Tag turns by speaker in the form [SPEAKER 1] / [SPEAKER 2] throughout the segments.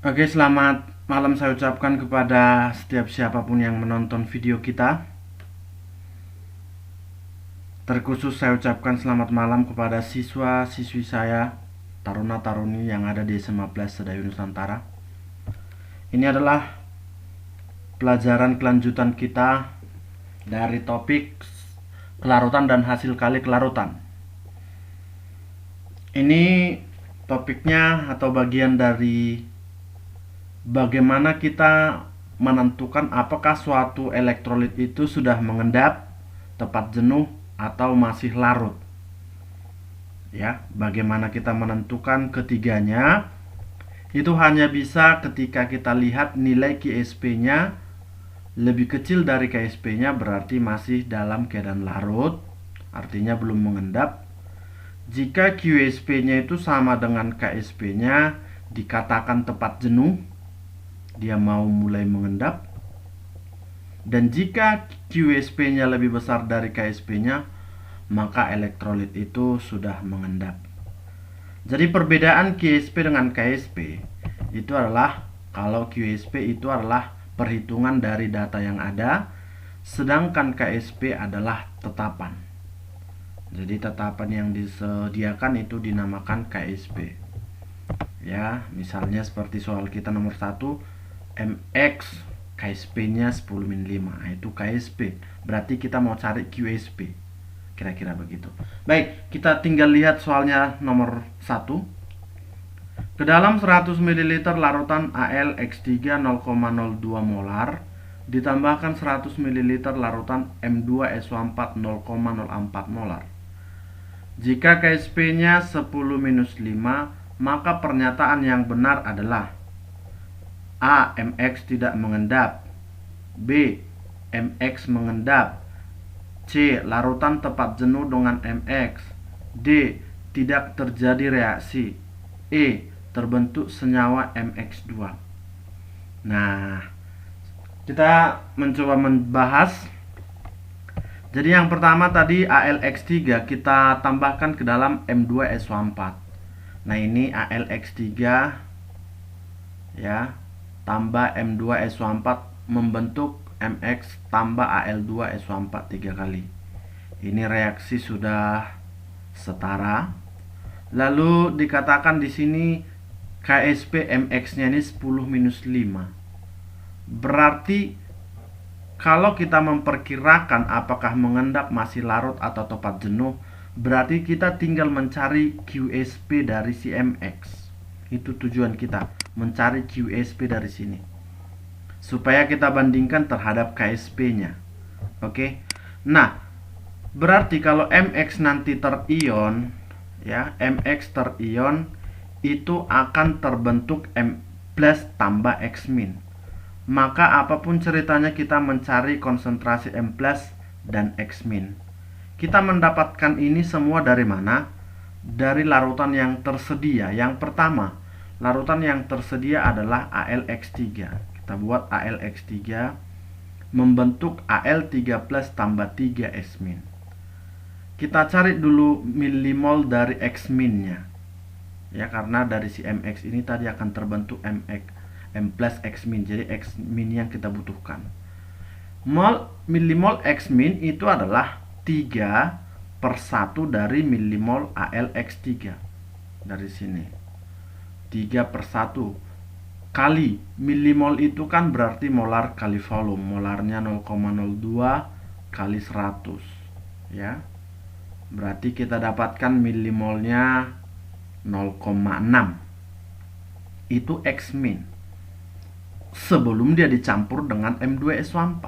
[SPEAKER 1] Oke, selamat malam saya ucapkan kepada setiap siapapun yang menonton video kita. Terkhusus saya ucapkan selamat malam kepada siswa-siswi saya, taruna-taruni yang ada di SMA Plus Sedayu Nusantara. Ini adalah pelajaran kelanjutan kita dari topik kelarutan dan hasil kali kelarutan. Ini topiknya atau bagian dari bagaimana kita menentukan apakah suatu elektrolit itu sudah mengendap, tepat jenuh, atau masih larut. Ya, bagaimana kita menentukan ketiganya? Itu hanya bisa ketika kita lihat nilai QSP-nya lebih kecil dari KSP-nya, berarti masih dalam keadaan larut, artinya belum mengendap. Jika QSP-nya itu sama dengan KSP-nya, dikatakan tepat jenuh, dia mau mulai mengendap. Dan jika QSP-nya lebih besar dari KSP-nya, maka elektrolit itu sudah mengendap. Jadi perbedaan QSP dengan KSP itu adalah, kalau QSP itu adalah perhitungan dari data yang ada, sedangkan KSP adalah tetapan. Jadi tetapan yang disediakan itu dinamakan KSP. Ya, misalnya seperti soal kita nomor 1, MX KSP-nya 10-5. Nah, itu KSP. Berarti kita mau cari QSP. Kira-kira begitu. Baik, kita tinggal lihat soalnya nomor 1. Ke dalam 100 ml larutan AlX3 0,02 molar ditambahkan 100 ml larutan M2SO4 0,04 molar. Jika KSP-nya 10-5, maka pernyataan yang benar adalah A. MX tidak mengendap, B. MX mengendap, C. Larutan tepat jenuh dengan MX, D. Tidak terjadi reaksi, E. Terbentuk senyawa MX2. Nah, kita mencoba membahas. Jadi yang pertama tadi AlX3 kita tambahkan ke dalam M2SO4. Nah, ini AlX3 ya, tambah M2SO4 membentuk MX tambah Al2SO4 3 kali. Ini reaksi sudah setara. Lalu dikatakan di sini KSP MX-nya ini 10-5. Berarti kalau kita memperkirakan apakah mengendap, masih larut, atau tepat jenuh, berarti kita tinggal mencari QSP dari si MX. Itu tujuan kita, mencari QSP dari sini, supaya kita bandingkan terhadap KSP-nya. Oke. Nah, berarti kalau MX nanti terion, ya, MX terion itu akan terbentuk M plus tambah X min. Maka apapun ceritanya kita mencari konsentrasi M plus dan X min. Kita mendapatkan ini semua dari mana? Dari larutan yang tersedia. Yang pertama, larutan yang tersedia adalah AlX3. Kita buat AlX3 membentuk Al3 plus tambah 3 X min. Kita cari dulu milimol dari X min-nya. Ya, karena dari si MX ini tadi akan terbentuk M plus X min. Jadi X min yang kita butuhkan. Milimol X min itu adalah 3/1 dari milimol AlX3. Dari sini 3/1 kali milimol itu kan berarti molar kali volume. Molarnya 0,02 kali 100, ya. Berarti kita dapatkan milimolnya 0,6. Itu X min sebelum dia dicampur dengan M2SO4.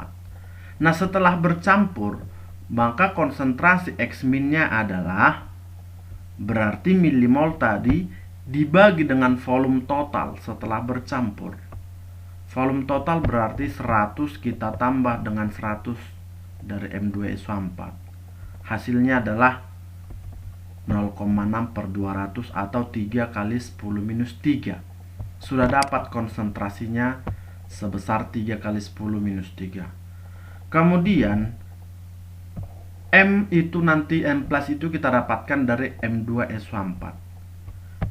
[SPEAKER 1] Nah, setelah bercampur, maka konsentrasi X min-nya adalah, berarti milimol tadi dibagi dengan volume total setelah bercampur. Volume total berarti 100 kita tambah dengan 100 dari M2SO4. Hasilnya adalah 0,6/200 atau 3 kali 10-3. Sudah dapat konsentrasinya sebesar 3 kali 10-3. Kemudian M itu nanti M plus itu kita dapatkan dari M2SO4.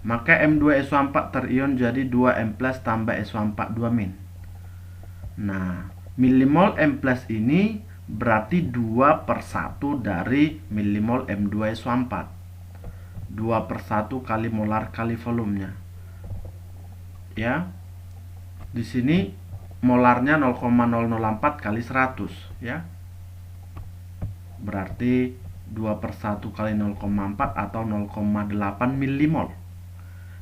[SPEAKER 1] Maka M2SO4 terion jadi 2M plus tambah SO4 2-. Nah, milimol M plus ini berarti 2/1 dari milimol M2SO4. 2/1 kali molar kali volumenya. Ya. Di sini molarnya 0,004 kali 100 ya. Berarti 2/1 kali 0,4 atau 0,8 milimol.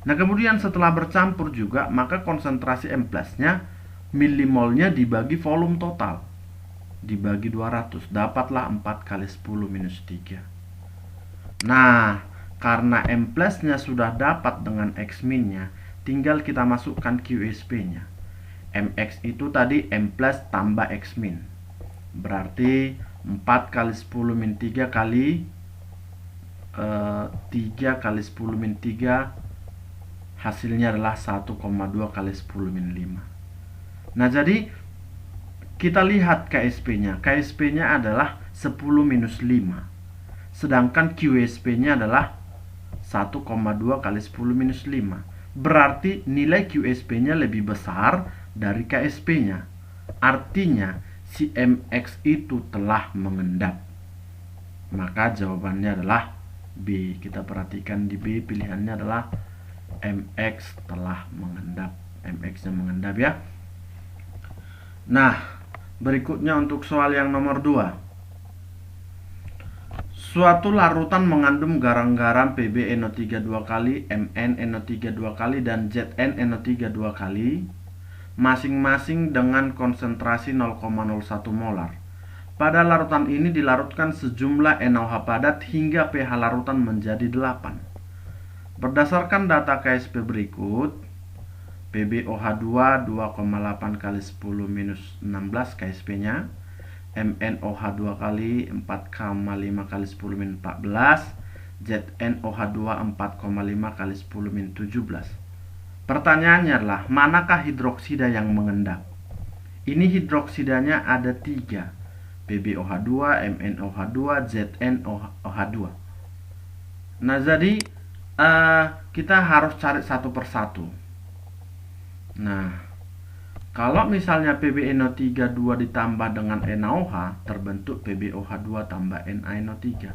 [SPEAKER 1] Nah, kemudian setelah bercampur juga, maka konsentrasi M plusnya milimolnya dibagi volume total. Dibagi 200, dapatlah 4 kali 10 minus 3. Nah, karena M plusnya sudah dapat dengan X min-nya, tinggal kita masukkan QSP-nya. MX itu tadi M plus tambah X min. Berarti 4 kali 10 min 3 kali 3 kali 10 min 3, hasilnya adalah 1,2 kali 10 min 5. Nah, jadi kita lihat KSP-nya. KSP-nya adalah 10 minus 5. Sedangkan QSP-nya adalah 1,2 kali 10 minus 5. Berarti nilai QSP-nya lebih besar dari KSP-nya. Artinya si MX itu telah mengendap. Maka jawabannya adalah B. Kita perhatikan di B, pilihannya adalah MX telah mengendap. MX-nya mengendap ya. Nah, berikutnya untuk soal yang nomor 2. Suatu larutan mengandung garam-garam PbNO3 2 kali, MnNO3 2 kali, dan ZnNO3 2 kali, masing-masing dengan konsentrasi 0,01 molar. Pada larutan ini dilarutkan sejumlah NaOH padat hingga pH larutan menjadi 8. Berdasarkan data KSP berikut, PbOH2 2,8 kali 10 minus 16 KSP-nya, MnOH 2 kali 4,5 kali 10 min 14, ZnOH2 4,5 kali 10 min 17. Pertanyaannya adalah, manakah hidroksida yang mengendap? Ini hidroksidanya ada 3, PbOH2, MnOH2, ZnOH2. Nah, jadi kita harus cari satu persatu. Nah, kalau misalnya PbNO3 2 ditambah dengan NaOH, terbentuk PbOH2 tambah NaNO3.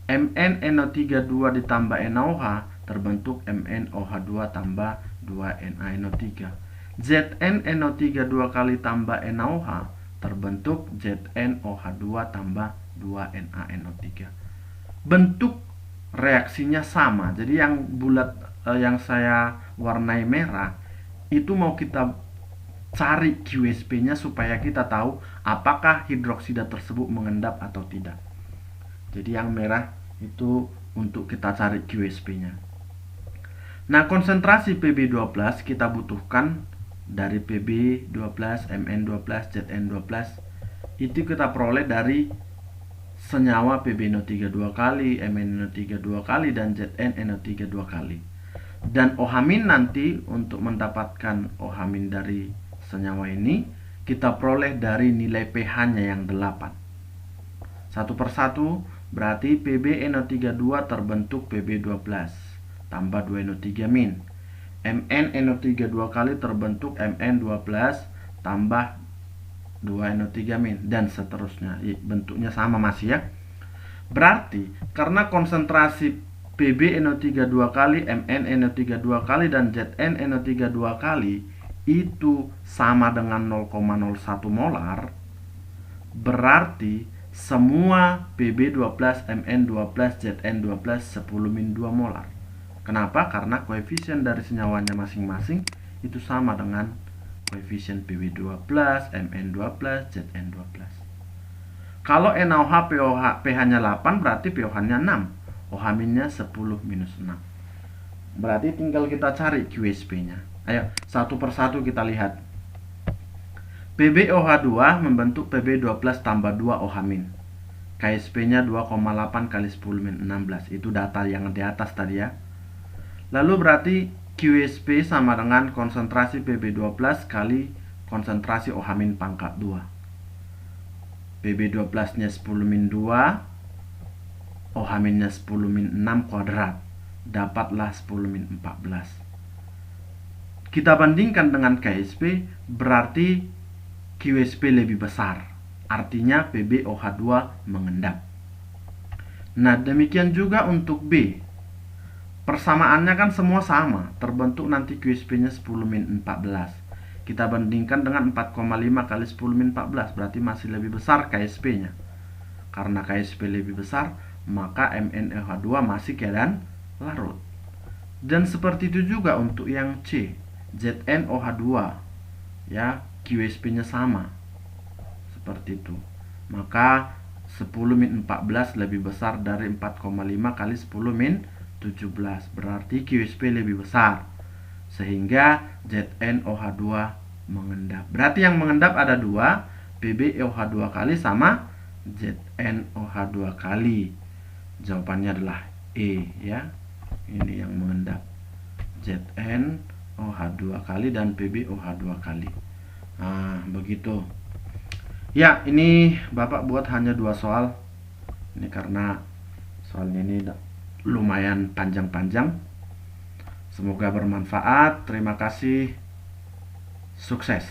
[SPEAKER 1] MnNO3 2 ditambah NaOH, terbentuk MnOH2 tambah 2 NaNO3. ZnNO3 2 kali tambah NaOH, terbentuk ZnOH2 tambah 2 NaNO3. Bentuk reaksinya sama. Jadi yang bulat, yang saya warnai merah, itu mau kita cari QSP-nya supaya kita tahu apakah hidroksida tersebut mengendap atau tidak. Jadi yang merah itu untuk kita cari QSP-nya. Nah, konsentrasi Pb2+ kita butuhkan dari Pb2+, Mn2+, Zn2+. Itu kita peroleh dari senyawa PbNO3 2 kali, MnNO3 2 kali, dan ZnNO3 2 kali. Dan OH- nanti untuk mendapatkan OH- dari senyawa ini kita peroleh dari nilai pH-nya yang 8. Satu persatu, berarti PbNO3 2 terbentuk Pb2+ tambah 2NO3-. MnNO3 2 kali terbentuk Mn2+ tambah 2NO3-, dan seterusnya. Bentuknya sama masih ya. Berarti karena konsentrasi PbNO3 2 kali, MnNO3 2 kali, dan ZnNO3 2 kali itu sama dengan 0,01 molar, berarti semua Pb2+, Mn2+, Zn2+, 10 min 2 molar. Kenapa? Karena koefisien dari senyawanya masing-masing itu sama dengan koefisien Pb2+, Mn2+, Zn2+. Kalau NaOH pH-nya 8, berarti pH-nya 6. OH-nya 10 minus 6. Berarti tinggal kita cari QSP-nya. Ayo, satu persatu kita lihat. PbOH2 membentuk Pb2+ tambah 2 OH-. KSP-nya 2,8 kali 10 min 16. Itu data yang di atas tadi ya. Lalu berarti QSP sama dengan konsentrasi Pb2+ kali konsentrasi OH- pangkat 2. Pb2+-nya 10 min 2, OH-nya 10 min 6 kuadrat. dapatlah 10-14. Kita bandingkan dengan KSP, berarti QSP lebih besar. Artinya PbOH2 mengendap. Nah, demikian juga untuk B. Persamaannya kan semua sama, terbentuk nanti QSP-nya 10-14. Kita bandingkan dengan 4,5 kali 10-14, berarti masih lebih besar KSP-nya. Karena KSP lebih besar, maka MnOH2 masih keadaan larut. Dan seperti itu juga untuk yang C, ZnOH2, ya, QSP-nya sama. Seperti itu. Maka 10-14 lebih besar dari 4,5 kali 10-17, berarti QSP lebih besar, sehingga ZnOH2 mengendap. Berarti yang mengendap ada dua, PbOH2 kali sama ZnOH2 kali. Jawabannya adalah E, ya. Ini yang mengendap, ZnOH2 kali dan PbOH2 kali. Nah, begitu. Ya, ini Bapak buat hanya 2 soal. Ini karena soalnya ini lumayan panjang-panjang. Semoga bermanfaat. Terima kasih. Sukses.